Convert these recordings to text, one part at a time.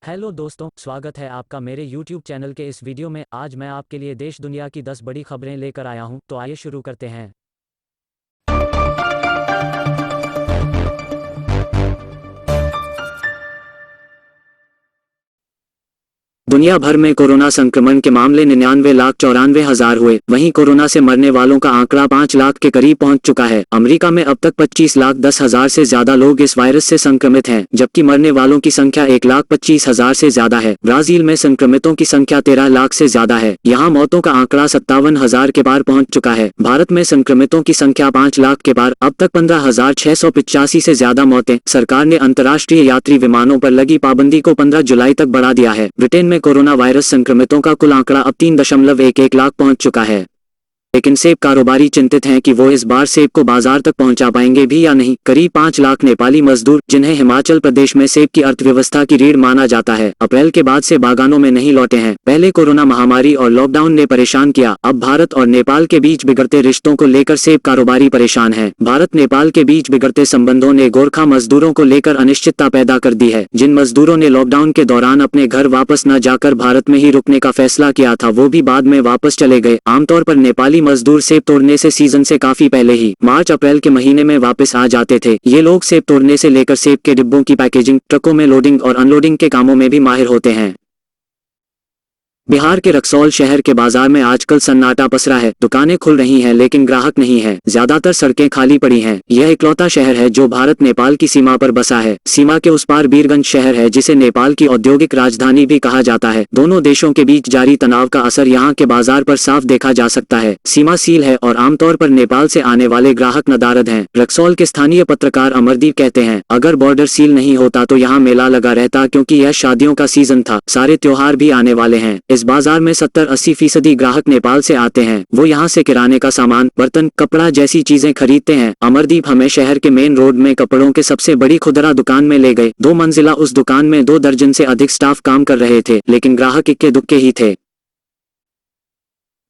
Hello दोस्तों, स्वागत है आपका मेरे YouTube चैनल के इस वीडियो में। आज मैं आपके लिए देश दुनिया की 10 बड़ी खबरें लेकर आया हूं, तो आइए शुरू करते हैं। दुनिया भर में कोरोना संक्रमण के मामले 99,94,000 हुए। वहीं कोरोना से मरने वालों का आंकड़ा 5 लाख के करीब पहुंच चुका है। अमेरिका में अब तक 25,10,000 से ज्यादा लोग इस वायरस से संक्रमित हैं, जबकि मरने वालों की संख्या 1,25,000 से ज्यादा है। ब्राजील में संक्रमितों की संख्या 13 लाख से ज्यादा है। यहाँ मौतों का आंकड़ा 57,000 के पार पहुंच चुका है। भारत में संक्रमितों की संख्या 5 लाख के पार। अब तक 15,685 से ज्यादा मौतें। सरकार ने अंतर्राष्ट्रीय यात्री विमानों पर लगी पाबंदी को 15 जुलाई तक बढ़ा दिया है। ब्रिटेन में कोरोना वायरस संक्रमितों का कुल आंकड़ा अब 3.11 लाख पहुंच चुका है। लेकिन सेब कारोबारी चिंतित हैं कि वो इस बार सेब को बाजार तक पहुंचा पाएंगे भी या नहीं। करीब 5 लाख नेपाली मजदूर, जिन्हें हिमाचल प्रदेश में सेब की अर्थव्यवस्था की रीढ़ माना जाता है, अप्रैल के बाद से बागानों में नहीं लौटे हैं। पहले कोरोना महामारी और लॉकडाउन ने परेशान किया। अब भारत और नेपाल के बीच बिगड़ते रिश्तों को लेकर सेब कारोबारी परेशान हैं। भारत नेपाल के बीच बिगड़ते संबंधों ने गोरखा मजदूरों को लेकर अनिश्चितता पैदा कर दी है। जिन मजदूरों ने लॉकडाउन के दौरान अपने घर वापस न जाकर भारत में ही रुकने का फैसला किया था, वो भी बाद में वापस चले गए। आमतौर पर नेपाली मजदूर सेब तोड़ने से सीजन से काफी पहले ही मार्च अप्रैल के महीने में वापस आ जाते थे। ये लोग सेब तोड़ने से लेकर सेब के डिब्बों की पैकेजिंग, ट्रकों में लोडिंग और अनलोडिंग के कामों में भी माहिर होते हैं। बिहार के रक्सौल शहर के बाजार में आजकल सन्नाटा पसरा है। दुकानें खुल रही हैं लेकिन ग्राहक नहीं है। ज्यादातर सड़कें खाली पड़ी हैं। यह इकलौता शहर है जो भारत नेपाल की सीमा पर बसा है। सीमा के उस पार बीरगंज शहर है, जिसे नेपाल की औद्योगिक राजधानी भी कहा जाता है। दोनों देशों के बीच जारी तनाव का असर यहाँ के बाजार पर साफ देखा जा सकता है। सीमा सील है और आमतौर पर नेपाल से आने वाले ग्राहक नदारद हैं। रक्सौल के स्थानीय पत्रकार अमरदीप कहते हैं, अगर बॉर्डर सील नहीं होता तो यहाँ मेला लगा रहता, क्योंकि यह शादियों का सीजन था। सारे त्योहार भी आने वाले हैं। इस बाजार में 70-80% ग्राहक नेपाल से आते हैं। वो यहाँ से किराने का सामान, बर्तन, कपड़ा जैसी चीजें खरीदते हैं। अमरदीप हमें शहर के मेन रोड में कपड़ों के सबसे बड़ी खुदरा दुकान में ले गए। 2 मंजिला उस दुकान में 2 दर्जन से अधिक स्टाफ काम कर रहे थे, लेकिन ग्राहक इक्के दुक्के ही थे।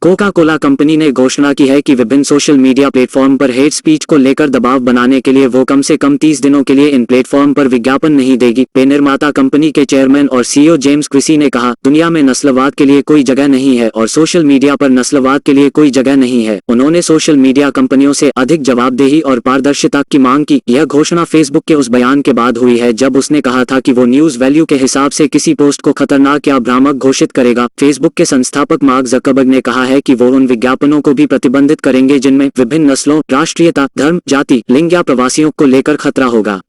कोका कोला कंपनी ने घोषणा की है कि विभिन्न सोशल मीडिया प्लेटफॉर्म पर हेट स्पीच को लेकर दबाव बनाने के लिए वो कम से कम 30 दिनों के लिए इन प्लेटफॉर्म पर विज्ञापन नहीं देगी। पेय निर्माता कंपनी के चेयरमैन और सीईओ जेम्स क्रिसी ने कहा, दुनिया में नस्लवाद के लिए कोई जगह नहीं है और सोशल मीडिया पर नस्लवाद के लिए कोई जगह नहीं है। उन्होंने सोशल मीडिया कंपनियों से अधिक जवाबदेही और पारदर्शिता की मांग की। यह घोषणा फेसबुक के उस बयान के बाद हुई है जब उसने कहा था कि वो न्यूज वैल्यू के हिसाब से किसी पोस्ट को खतरनाक या भ्रामक घोषित करेगा। फेसबुक के संस्थापक मार्क जकरबर्ग ने कहा है कि वो उन विज्ञापनों को भी प्रतिबंधित करेंगे जिनमें विभिन्न नस्लों, राष्ट्रीयता, धर्म, जाति, लिंग या प्रवासियों को लेकर खतरा होगा।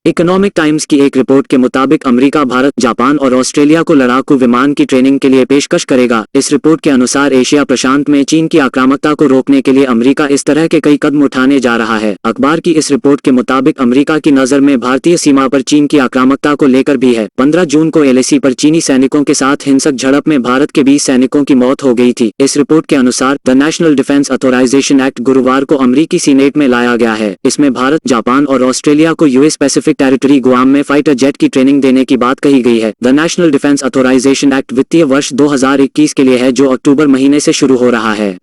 इकोनॉमिक टाइम्स की एक रिपोर्ट के मुताबिक अमेरिका भारत, जापान और ऑस्ट्रेलिया को लड़ाकू विमान की ट्रेनिंग के लिए पेशकश करेगा। इस रिपोर्ट के अनुसार एशिया प्रशांत में चीन की आक्रामकता को रोकने के लिए अमेरिका इस तरह के कई कदम उठाने जा रहा है। अखबार की इस रिपोर्ट के मुताबिक अमेरिका की नजर में भारतीय सीमा पर चीन की आक्रामकता को लेकर भी है। 15 जून को एलएसी पर चीनी सैनिकों के साथ हिंसक झड़प में भारत के 20 सैनिकों की मौत हो गई थी। इस रिपोर्ट के अनुसार the national defence authorisation act गुरुवार को अमेरिकी सीनेट में लाया गया है। इसमें भारत, जापान और ऑस्ट्रेलिया को यूएस पैसिफिक टेरिटरी गुआम में फाइटर जेट की ट्रेनिंग देने की बात कही गई है। The national defence authorisation act वित्तीय वर्ष 2021 के लिए है, जो अक्टूबर महीने से शुरू हो रहा है।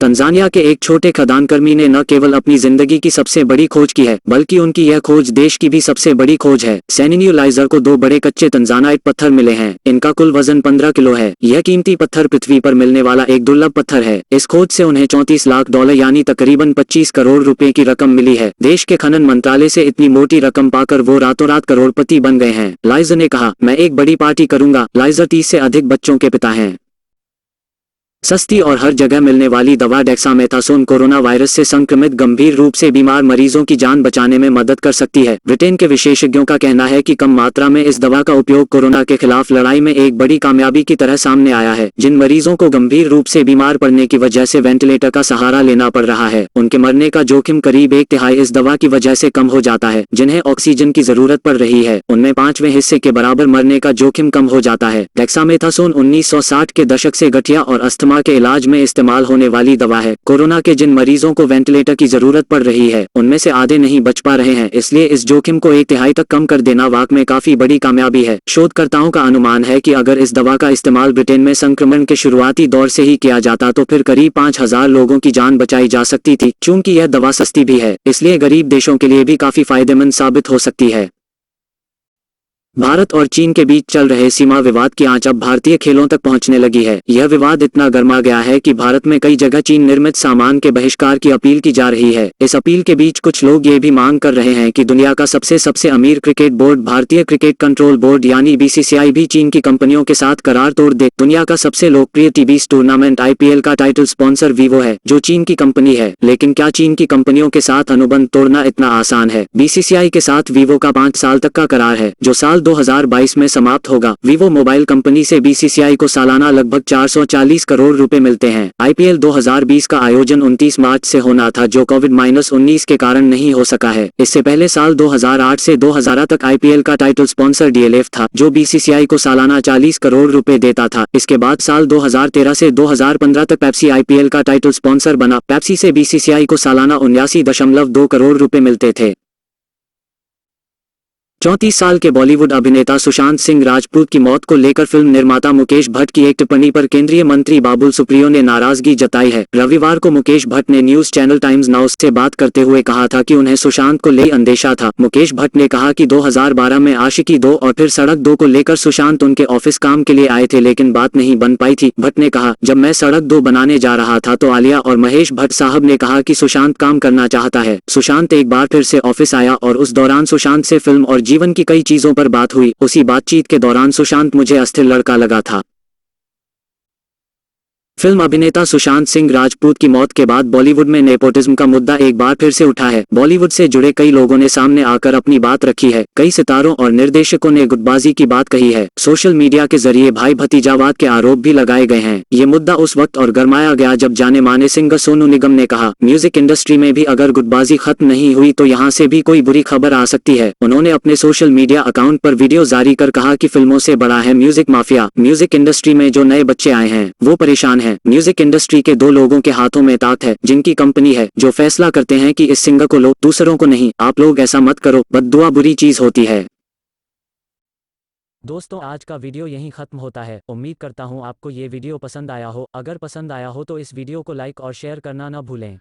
तंजानिया के एक छोटे खदानकर्मी ने न केवल अपनी जिंदगी की सबसे बड़ी खोज की है, बल्कि उनकी यह खोज देश की भी सबसे बड़ी खोज है। सैनिनियोलाइजर को 2 बड़े कच्चे तंजानाइट पत्थर मिले हैं। इनका कुल वजन 15 किलो है। यह कीमती पत्थर पृथ्वी पर मिलने वाला एक दुर्लभ पत्थर है। इस खोज से उन्हें $34 लाख यानी तकरीबन 25 करोड़ रुपए की रकम मिली है। देश के खनन मंत्रालय से इतनी मोटी रकम पाकर वो रातों रात करोड़पति बन गए हैं। लाइजर ने कहा, मैं एक बड़ी पार्टी करूंगा। लाइजर 30 से अधिक बच्चों के पिता हैं। सस्ती और हर जगह मिलने वाली दवा डेक्सामेथासोन कोरोना वायरस से संक्रमित गंभीर रूप से बीमार मरीजों की जान बचाने में मदद कर सकती है। ब्रिटेन के विशेषज्ञों का कहना है कि कम मात्रा में इस दवा का उपयोग कोरोना के खिलाफ लड़ाई में एक बड़ी कामयाबी की तरह सामने आया है। जिन मरीजों को गंभीर रूप से बीमार पड़ने की वजह से वेंटिलेटर का सहारा लेना पड़ रहा है, उनके मरने का जोखिम करीब 1/3 इस दवा की वजह से कम हो जाता है। जिन्हें ऑक्सीजन की जरूरत पड़ रही है, उनमें 5वें हिस्से के बराबर मरने का जोखिम कम हो जाता है। डेक्सामेथासोन 1960 के दशक से गठिया और अस्थमा के इलाज में इस्तेमाल होने वाली दवा है। कोरोना के जिन मरीजों को वेंटिलेटर की जरूरत पड़ रही है, उनमें से आधे नहीं बच पा रहे हैं। इसलिए इस जोखिम को 1/3 तक कम कर देना वाकई में काफी बड़ी कामयाबी है। शोधकर्ताओं का अनुमान है कि अगर इस दवा का इस्तेमाल ब्रिटेन में संक्रमण के शुरुआती दौर से ही किया जाता तो फिर करीब 5,000 लोगों की जान बचाई जा सकती थी। चूंकि यह दवा सस्ती भी है, इसलिए गरीब देशों के लिए भी काफी फायदेमंद साबित हो सकती है। भारत और चीन के बीच चल रहे सीमा विवाद की आंच अब भारतीय खेलों तक पहुंचने लगी है। यह विवाद इतना गर्मा गया है कि भारत में कई जगह चीन निर्मित सामान के बहिष्कार की अपील की जा रही है। इस अपील के बीच कुछ लोग ये भी मांग कर रहे हैं कि दुनिया का सबसे अमीर क्रिकेट बोर्ड भारतीय क्रिकेट कंट्रोल बोर्ड यानी बीसीसीआई भी चीन की कंपनियों के साथ करार तोड़ दे। दुनिया का सबसे लोकप्रिय टीवी टूर्नामेंट आईपीएल का टाइटल स्पॉन्सर वीवो है, जो चीन की कंपनी है। लेकिन क्या चीन की कंपनियों के साथ अनुबंध तोड़ना इतना आसान है? बीसीसीआई के साथ वीवो का 5 साल तक का करार है, जो साल 2022 में समाप्त होगा। वीवो मोबाइल कंपनी से बीसीसीआई को सालाना लगभग 440 करोड़ रुपए मिलते हैं। आईपीएल 2020 का आयोजन 29 मार्च से होना था, जो कोविड-19 के कारण नहीं हो सका है। इससे पहले साल 2008 से 2011 तक आईपीएल का टाइटल स्पॉन्सर डीएलएफ था, जो बीसीसीआई को सालाना 40 करोड़ रुपए देता था। इसके बाद साल 2013 से 2015 तक पेप्सी आईपीएल का टाइटल स्पॉन्सर बना। पेप्सी से बीसीसीआई को सालाना 79.2 करोड़ रुपए मिलते थे। 34 साल के बॉलीवुड अभिनेता सुशांत सिंह राजपूत की मौत को लेकर फिल्म निर्माता मुकेश भट्ट की एक टिप्पणी पर केंद्रीय मंत्री बाबुल सुप्रियो ने नाराजगी जताई है। रविवार को मुकेश भट्ट ने न्यूज चैनल टाइम्स नाउ से बात करते हुए कहा था कि उन्हें सुशांत को ले अंदेशा था। मुकेश भट्ट ने कहा कि 2012 में आशिकी 2 और फिर सड़क 2 को लेकर सुशांत उनके ऑफिस काम के लिए आए थे, लेकिन बात नहीं बन पाई थी। भट्ट ने कहा, जब मैं सड़क 2 बनाने जा रहा था तो आलिया और महेश भट्ट साहब ने कहा कि सुशांत काम करना चाहता है। सुशांत एक बार फिर से ऑफिस आया और उस दौरान सुशांत से फिल्म और जीवन की कई चीजों पर बात हुई। उसी बातचीत के दौरान सुशांत मुझे अस्थिर लड़का लगा था। फिल्म अभिनेता सुशांत सिंह राजपूत की मौत के बाद बॉलीवुड में नेपोटिज्म का मुद्दा एक बार फिर से उठा है। बॉलीवुड से जुड़े कई लोगों ने सामने आकर अपनी बात रखी है। कई सितारों और निर्देशकों ने गुटबाजी की बात कही है। सोशल मीडिया के जरिए भाई भतीजावाद के आरोप भी लगाए गए हैं। ये मुद्दा उस वक्त और गरमाया गया जब जाने माने सिंगर सोनू निगम ने कहा, म्यूजिक इंडस्ट्री में भी अगर गुटबाजी खत्म नहीं हुई तो यहाँ से भी कोई बुरी खबर आ सकती है। उन्होंने अपने सोशल मीडिया अकाउंट पर वीडियो जारी कर कहा कि फिल्मों से बड़ा है म्यूजिक माफिया। म्यूजिक इंडस्ट्री में जो नए बच्चे आए हैं वो परेशान है। म्यूजिक इंडस्ट्री के 2 लोगों के हाथों में ताकत है, जिनकी कंपनी है, जो फैसला करते हैं कि इस सिंगर को लो, दूसरों को नहीं। आप लोग ऐसा मत करो, बद्दुआ बुरी चीज होती है। दोस्तों, आज का वीडियो यहीं खत्म होता है। उम्मीद करता हूँ आपको ये वीडियो पसंद आया हो। अगर पसंद आया हो तो इस वीडियो को लाइक और शेयर करना न भूलें।